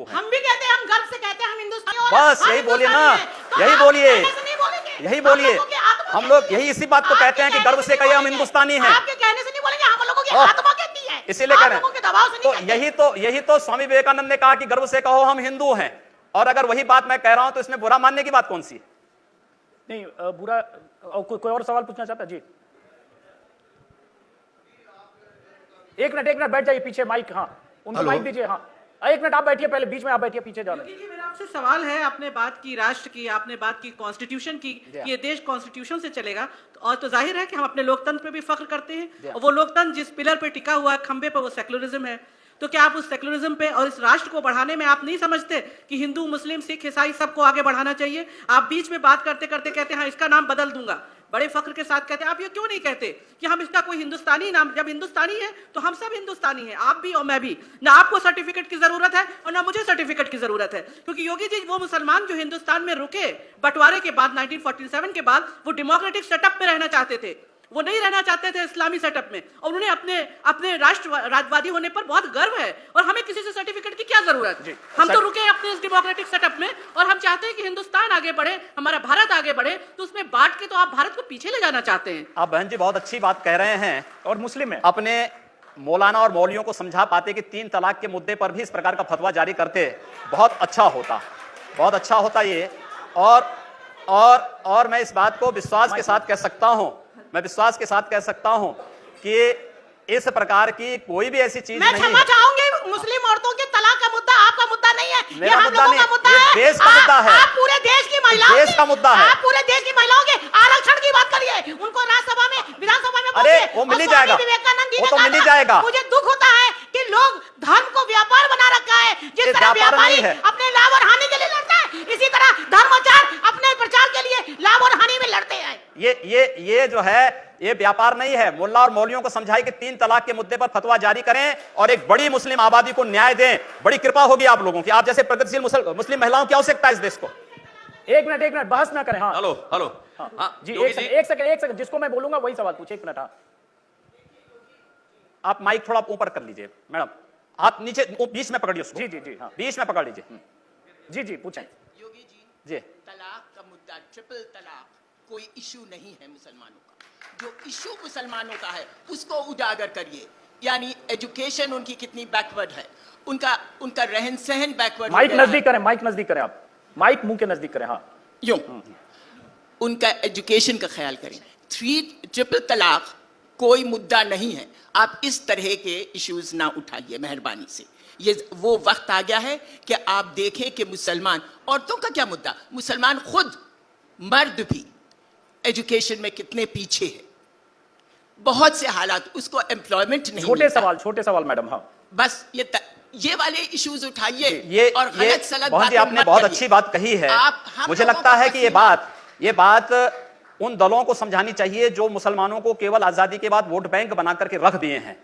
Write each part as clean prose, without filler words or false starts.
हम भी कहते हैं, हम गर्व से कहते हैं हम हिंदुस्तानी। बस यही बोलिए ना, यही बोलिए, यही बोलिए। हम लोग यही इसी बात को कहते हैं कि गर्व से कहिए हम हिंदुस्तानी हैं। आपके कहने से नहीं बोलेंगे, हम लोगों की आत्मा कहती है, इसीलिए कह रहे आप लोगों के दबाव से हैं। तो यही तो स्वामी विवेकानंद ने कहा कि गर्व से कहो हम हिंदू हैं। और अगर वही बात मैं कह रहा हूं तो इसमें बुरा मानने की बात कौन सी है? नहीं बुरा। कोई और सवाल पूछना चाहता है? जी एक मिनट बैठ जाइए पीछे, माइक। हाँ उनको माइक दीजिए। हाँ एक मिनट आप बैठिए, पहले बीच में आप बैठिए, पीछे जाना। मेरा आपसे सवाल है, आपने बात की राष्ट्र की, आपने बात की कॉन्स्टिट्यूशन की, ये देश कॉन्स्टिट्यूशन से चलेगा, और तो जाहिर है कि हम अपने लोकतंत्र पे भी फख्र करते हैं, और वो लोकतंत्र जिस पिलर पे टिका हुआ है, खंबे पे, वो सेकुलरिज्म है। तो क्या आप उस सेकुलरिज्म पे और इस राष्ट्र को बढ़ाने में आप नहीं समझते कि हिंदू, मुस्लिम, सिख, ईसाई सबको आगे बढ़ाना चाहिए? आप बीच में बात करते करते कहते हैं हाँ इसका नाम बदल दूंगा, बड़े फख्र के साथ कहते हैं। आप ये क्यों नहीं कहते कि हम इसका कोई हिंदुस्तानी नाम, जब हिंदुस्तानी है तो हम सब हिंदुस्तानी हैं, आप भी और मैं भी। ना आपको सर्टिफिकेट की जरूरत है और ना मुझे सर्टिफिकेट की जरूरत है, क्योंकि योगी जी वो मुसलमान जो हिंदुस्तान में रुके बंटवारे के बाद 1947 के बाद, वो डेमोक्रेटिक सेटअप में रहना चाहते थे, वो नहीं रहना चाहते थे इस्लामी सेटअप में, और उन्हें अपने राष्ट्रवादी होने पर बहुत गर्व है, और हमें किसी से सर्टिफिकेट की क्या जरूरत है? हम तो रुके अपने इस डेमोक्रेटिक सेटअप में, और हम चाहते हैं कि हिंदुस्तान आगे बढ़े, हमारा भारत आगे बढ़े, तो उसमें बांट के तो आप भारत को पीछे ले जाना चाहते हैं। आप बहन जी बहुत अच्छी बात कह रहे हैं, और मुस्लिम है अपने मौलाना और मौलवियों को समझा पाते कि 3 तलाक के मुद्दे पर भी इस प्रकार का फतवा जारी करते, बहुत अच्छा होता, बहुत अच्छा होता ये। और मैं इस बात को विश्वास के साथ कह सकता हूं, मैं विश्वास के साथ कह सकता हूं कि इस प्रकार की कोई भी ऐसी चीज नहीं है। मैं क्षमा चाहूंगी, मुस्लिम औरतों के तलाक का मुद्दा आपका मुद्दा नहीं है, ये हम मुद्दा लोगों नहीं, का मुद्दा ये है, देश का मुद्दा है। आप पूरे देश की महिलाओं, देश का मुद्दा है। आप पूरे देश की महिलाओं के आरक्षण की बात करिए, उनको राज्यसभा में, विधानसभा में अरे बोलिए। वो मिल ही और स्वामी जाएगा, विवेकानंद जी वो ने तो कहा मिल ही था, जाएगा। मुझे दुख होता है कि लोग धर्म को व्यापार बना रखा है, जिस ये तरह व्यापार व्यापारी नहीं है। अपने लाभ और हानि के लिए लड़ता है, इसी तरह धर्माचार अपने प्रचार के लिए लाभ और हानि में लड़ते हैं। ये जो है ये व्यापार नहीं है। मुल्ला और मौलवियों को समझाई कि 3 तलाक के मुद्दे पर फतवा जारी करें और एक बड़ी मुस्लिम आबादी को न्याय दें, बड़ी कृपा होगी आप लोगों की। आप जैसे प्रगतिशील मुस्लिम महिलाओं की आवश्यकता है इस देश को। एक मिनट बहस ना करें। हाँ हेलो हाँ जी एक सेकंड जिसको मैं बोलूंगा वही सवाल पूछे। 1 मिनट। हाँ आप माइक थोड़ा ऊपर कर लीजिए मैडम, आप नीचे बीच में पकड़िए उसको। जी हाँ बीच में पकड़ लीजिए। जी पूछें। योगी जी तलाक का मुद्दा, ट्रिपल तलाक कोई इशू नहीं है मुसलमानों का। जो इशू मुसलमानों का है उसको उजागर करिए, यानी एजुकेशन उनकी कितनी बैकवर्ड है, उनका रहन सहन बैकवर्ड। माइक नजदीक करें, माइक नजदीक करें, आप माइक मुंह के नजदीक करें। हाँ यूं उनका एजुकेशन का ख्याल करें। ट्रिपल तलाक कोई मुद्दा नहीं है, आप इस तरह के इश्यूज ना उठाइए मेहरबानी से। ये वो वक्त आ गया है कि आप देखें कि मुसलमान, औरतों का क्या मुद्दा, मुसलमान खुद मर्द भी एजुकेशन में कितने पीछे है, बहुत से हालात, उसको एम्प्लॉयमेंट नहीं मिलता। छोटे सवाल मैडम। हाँ बस ये वाले इश्यूज उठाइए और गलत सलत बातें आपने बहुत अच्छी बात कही है। मुझे लगता है कि ये बात उन दलों को समझानी चाहिए जो मुसलमानों को केवल आजादी के बाद वोट बैंक बना करके रख दिए हैं।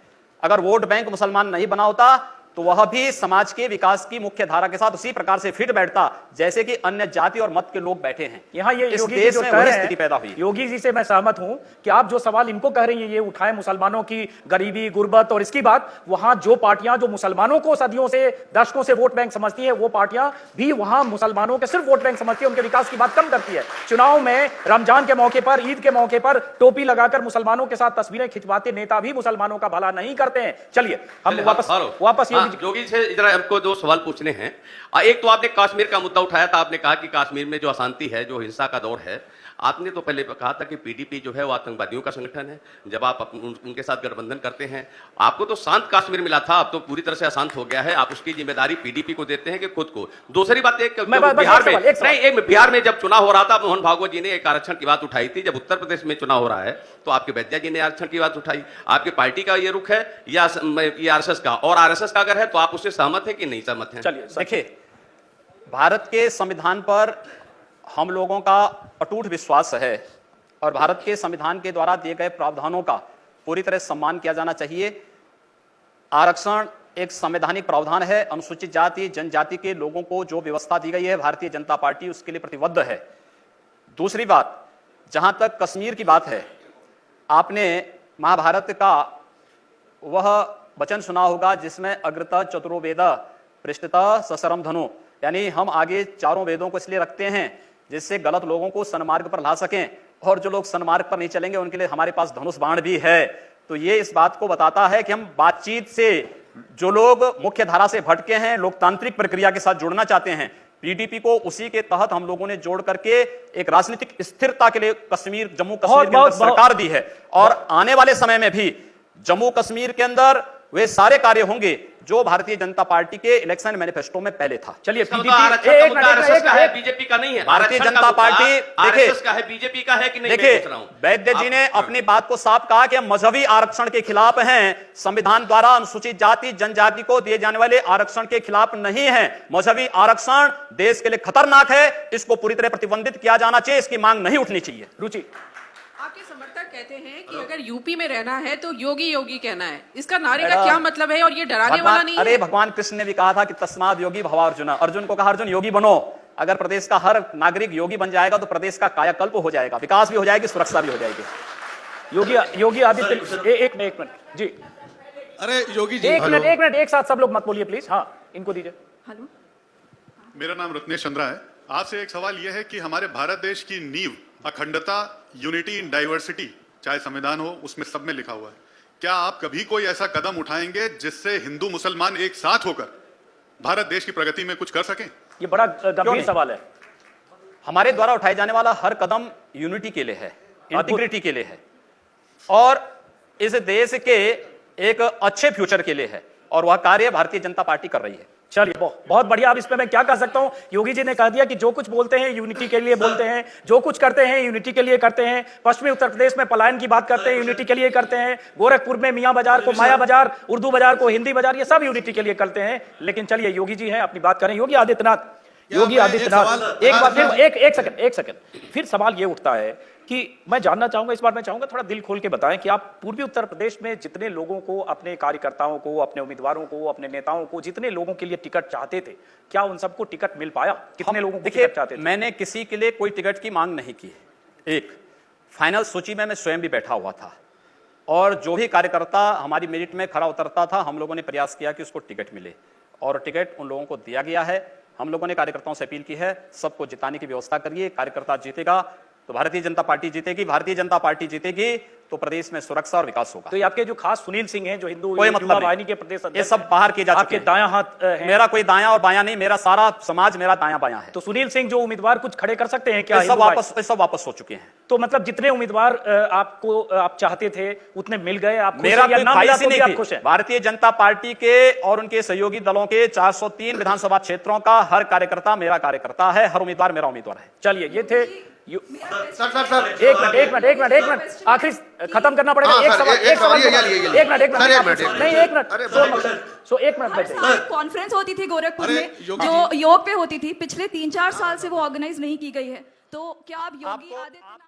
अगर वोट बैंक मुसलमान नहीं बना होता तो वह भी समाज के विकास की मुख्य धारा के साथ उसी प्रकार से फिट बैठता जैसे कि अन्य जाति और मत के लोग बैठे हैं। यहाँ ये इस योगी देश जी में जो वही कह रहे स्थिति पैदा हुई। हैं, योगी जी से मैं सहमत हूं कि आप जो सवाल इनको कह रही हैं ये उठाए मुसलमानों की गरीबी, गुर्बत और इसकी बात, वहां जो पार्टियां जो मुसलमानों को सदियों से, दशकों से वोट बैंक समझती है, वो पार्टियां भी वहां मुसलमानों के सिर्फ वोट बैंक समझती है, उनके विकास की बात कम करती है। चुनाव में रमजान के मौके पर, ईद के मौके पर टोपी लगाकर मुसलमानों के साथ तस्वीरें खिंचवाते नेता भी मुसलमानों का भला नहीं करते हैं। चलिए हम वापस योगी से हमको 2 सवाल पूछने हैं। एक तो आपने कश्मीर का मुद्दा उठाया था, आपने कहा कि कश्मीर में जो अशांति है, जो हिंसा का दौर है, आपने तो पहले कहा था कि पीडीपी जो है वो आतंकवादियों का संगठन है। जब आप उनके साथ गठबंधन करते हैं, आपको तो शांत कश्मीर मिला था, अब तो पूरी तरह से अशांत हो गया है। आप उसकी जिम्मेदारी पीडीपी को देते हैं कि खुद को? दूसरी बात, बिहार में जब चुनाव हो रहा था, मोहन भागवत जी ने एक आरक्षण की बात उठाई थी। जब उत्तर प्रदेश में चुनाव हो रहा है तो आपके वैद्या जी ने आरक्षण की बात उठाई। आपकी पार्टी का ये रुख है या आरएसएस का? और आरएसएस का अगर है तो आप उससे सहमत है कि नहीं सहमत है? चलिए देखिए, भारत के संविधान पर हम लोगों का अटूट विश्वास है और भारत के संविधान के द्वारा दिए गए प्रावधानों का पूरी तरह सम्मान किया जाना चाहिए। आरक्षण एक संवैधानिक प्रावधान है। अनुसूचित जाति जनजाति के लोगों को जो व्यवस्था दी गई है, भारतीय जनता पार्टी उसके लिए प्रतिबद्ध है। दूसरी बात, जहां तक कश्मीर की बात है, आपने महाभारत का वह वचन सुना होगा जिसमें अग्रतः चतुर्वेद पृष्ठतः सशरम धनु, यानी हम आगे चारों वेदों को इसलिए रखते हैं जिससे गलत लोगों को सन्मार्ग पर ला सकें, और जो लोग सन्मार्ग पर नहीं चलेंगे उनके लिए हमारे पास धनुष बाण भी है। तो ये इस बात को बताता है कि हम बातचीत से जो लोग मुख्य धारा से भटके हैं, लोकतांत्रिक प्रक्रिया के साथ जुड़ना चाहते हैं, पीडीपी को उसी के तहत हम लोगों ने जोड़ करके एक राजनीतिक स्थिरता के लिए कश्मीर, जम्मू कश्मीर के अंदर सरकार दी है। और आने वाले समय में भी जम्मू कश्मीर के अंदर वे सारे कार्य होंगे जो भारतीय जनता पार्टी के इलेक्शन मैनिफेस्टो में पहले था। चलिए आरएसएस का है, बीजेपी का नहीं है। भारतीय जनता पार्टी आरएसएस का है, बीजेपी का है कि नहीं? देखिए, वैद्य जी ने अपनी बात को साफ कहा कि हम मजहबी आरक्षण के खिलाफ हैं, संविधान द्वारा अनुसूचित जाति जनजाति को दिए जाने वाले आरक्षण के खिलाफ नहीं है। मजहबी आरक्षण देश के लिए खतरनाक है, इसको पूरी तरह प्रतिबंधित किया जाना चाहिए, इसकी मांग नहीं उठनी चाहिए। रुचि, आपके समर्थक कहते हैं कि अगर यूपी में रहना है तो योगी योगी कहना है, इसका नारे का क्या मतलब है? और ये डराने वाला नहीं अरे है? भगवान कृष्ण ने भी कहा था कि तस्माद योगी भव अर्जुन, अर्जुन को कहा अर्जुन योगी बनो। अगर प्रदेश का हर नागरिक योगी बन जाएगा तो प्रदेश का कायाकल्प हो जाएगा, विकास भी हो जाएगी, सुरक्षा भी हो जाएगी। योगी आदित्य, एक मिनट जी, अरे योगी जी, एक मिनट, एक साथ सब लोग मत बोलिए प्लीज। हाँ, इनको दीजिए। हेलो, मेरा नाम रत्नेश चंद्रा है। आपसे एक सवाल यह है कि हमारे भारत देश की नींव अखंडता, यूनिटी इन डाइवर्सिटी, चाहे संविधान हो उसमें सब में लिखा हुआ है। क्या आप कभी कोई ऐसा कदम उठाएंगे जिससे हिंदू मुसलमान एक साथ होकर भारत देश की प्रगति में कुछ कर सकें? ये बड़ा गंभीर सवाल है। हमारे द्वारा उठाए जाने वाला हर कदम यूनिटी के लिए है, इंटीग्रिटी के लिए है, और इस देश के एक अच्छे फ्यूचर के लिए है, और वह कार्य भारतीय जनता पार्टी कर रही है। चलिए, बहुत बढ़िया। अब इस पे मैं क्या कह सकता हूं? योगी जी ने कह दिया कि जो कुछ बोलते हैं यूनिटी के लिए बोलते हैं, जो कुछ करते हैं यूनिटी के लिए करते हैं। पश्चिमी उत्तर प्रदेश में पलायन की बात करते हैं, यूनिटी के लिए करते हैं। गोरखपुर में मियां बाजार को माया बाजार, उर्दू बाजार को हिंदी बाजार, ये सब यूनिटी के लिए करते हैं। लेकिन चलिए, योगी जी हैं, अपनी बात करें। योगी आदित्यनाथ, एक सेकंड, फिर सवाल ये उठता है कि मैं जानना चाहूंगा, इस बार मैं चाहूंगा थोड़ा दिल खोल के बताएं कि आप पूर्वी उत्तर प्रदेश में जितने लोगों को, अपने कार्यकर्ताओं को, अपने उम्मीदवारों को, अपने नेताओं को, जितने लोगों के लिए टिकट चाहते थे, क्या उन सबको टिकट मिल पाया? कितने लोगों को टिकट चाहते थे? मैंने किसी के लिए कोई टिकट की मांग नहीं की। एक फाइनल सूची में मैं स्वयं भी बैठा हुआ था, और जो भी कार्यकर्ता हमारी मेरिट में खड़ा उतरता था, हम लोगों ने प्रयास किया कि उसको टिकट मिले, और टिकट उन लोगों को दिया गया है। हम लोगों ने कार्यकर्ताओं से अपील की है, सबको जिताने की व्यवस्था करिए। कार्यकर्ता जीतेगा तो भारतीय जनता पार्टी जीतेगी, भारतीय जनता पार्टी जीतेगी तो प्रदेश में सुरक्षा और विकास होगा। तो ये आपके जो खास सुनील सिंह हैं, जो हिंदू कोई मतलब वाहिनी के प्रदेश ये अध्यक्ष, सब बाहर किए जा चुके आपके हैं। दायां हाथ हैं। मेरा कोई दायां और बायां नहीं, मेरा सारा समाज मेरा दायां बायां है। तो सुनील सिंह जो उम्मीदवार कुछ खड़े कर सकते हैं क्या? सब वापस हो चुके हैं। तो मतलब जितने उम्मीदवार आप चाहते थे उतने मिल गए? आप मेरा कोई ख्वाहिश ही नहीं खुश थी। है? भारतीय जनता पार्टी के और उनके सहयोगी दलों के 403 विधानसभा क्षेत्रों का हर कार्यकर्ता मेरा कार्यकर्ता है, हर उम्मीदवार मेरा उम्मीदवार है। चलिए, ये थे सर, एक मिनट, आखिरी खत्म करना पड़ेगा। एक सवाल नहीं, एक मिनट, एक मिनट बैठे। कॉन्फ्रेंस होती थी गोरखपुर अरे, में, योगी जो योग पे होती थी, पिछले 3-4 साल से वो ऑर्गेनाइज नहीं की गई है। तो क्या आप योगी आदित्यनाथ